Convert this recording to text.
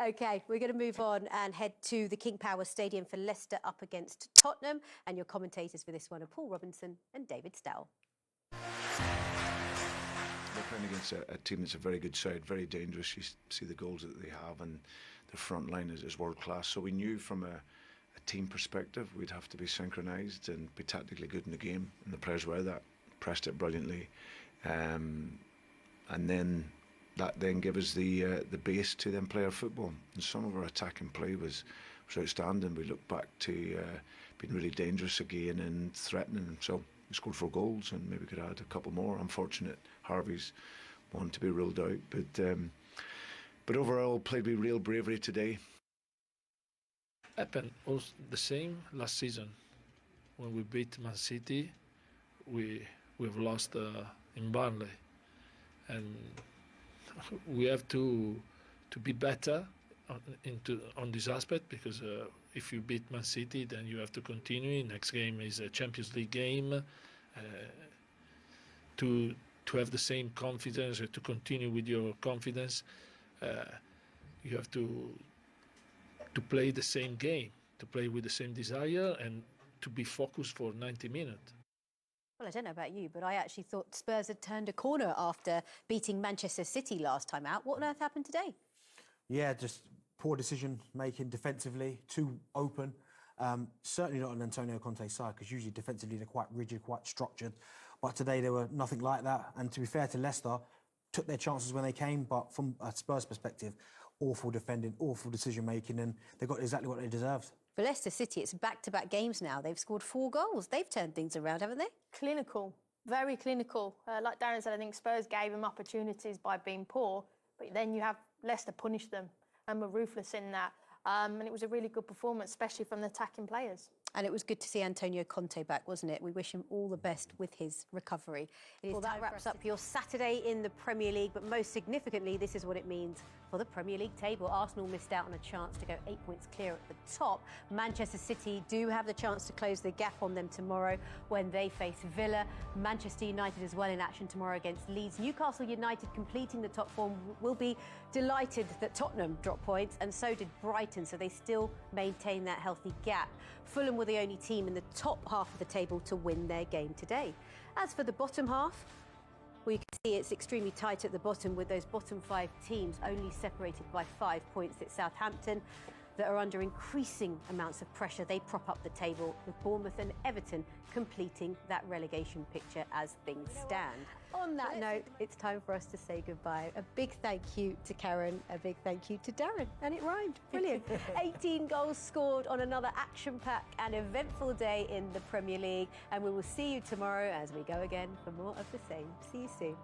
OK, we're going to move on and head to the King Power Stadium for Leicester up against Tottenham. And your commentators for this one are Paul Robinson and David Stowell. They're playing against a team that's a very good side, very dangerous. You see the goals that they have, and their front line is world class. So we knew from a team perspective we'd have to be synchronised and be tactically good in the game, and the players were that, pressed it brilliantly, and then that then gave us the base to then play our football. And some of our attacking play was outstanding. We looked back to being really dangerous again and threatening. So we scored 4 goals, and maybe could add a couple more. Unfortunate, Harvey's one to be ruled out, but overall played with real bravery today. Happened also the same last season when we beat Man City. We've lost in Burnley, and we have to be better on this aspect, because if you beat Man City, then you have to continue. Next game is a Champions League game. To have the same confidence, or to continue with your confidence, you have to play the same game, to play with the same desire, and to be focused for 90 minutes. Well, I don't know about you, but I actually thought Spurs had turned a corner after beating Manchester City last time out. What on earth happened today? Yeah, just poor decision-making defensively, too open. Certainly not on Antonio Conte's side, because usually defensively they're quite rigid, quite structured. But today they were nothing like that. And to be fair to Leicester, took their chances when they came, but from a Spurs perspective, awful defending, awful decision-making, and they got exactly what they deserved. For Leicester City, it's back-to-back games now. They've scored 4 goals. They've turned things around, haven't they? Clinical, very clinical. Like Darren said, I think Spurs gave them opportunities by being poor, but then you have Leicester punish them and were ruthless in that. And it was a really good performance, especially from the attacking players. And it was good to see Antonio Conte back, wasn't it? We wish him all the best with his recovery. Well, that wraps up your Saturday in the Premier League, but most significantly, this is what it means for the Premier League table. Arsenal missed out on a chance to go 8 points clear at the top. Manchester City do have the chance to close the gap on them tomorrow when they face Villa. Manchester United as well in action tomorrow against Leeds. Newcastle United completing the top 4 will be delighted that Tottenham dropped points, and so did Brighton, so they still maintain that healthy gap. Fulham were the only team in the top half of the table to win their game today. As for the bottom half, well, you can see it's extremely tight at the bottom, with those bottom 5 teams only separated by 5 points. It's Southampton that are under increasing amounts of pressure. They prop up the table, with Bournemouth and Everton completing that relegation picture as things stand. On that note, it's time for us to say goodbye. A big thank you to Karen, a big thank you to Darren, and it rhymed. Brilliant. 18 goals scored on another action-packed and eventful day in the Premier League, and we will see you tomorrow as we go again for more of the same. See you soon.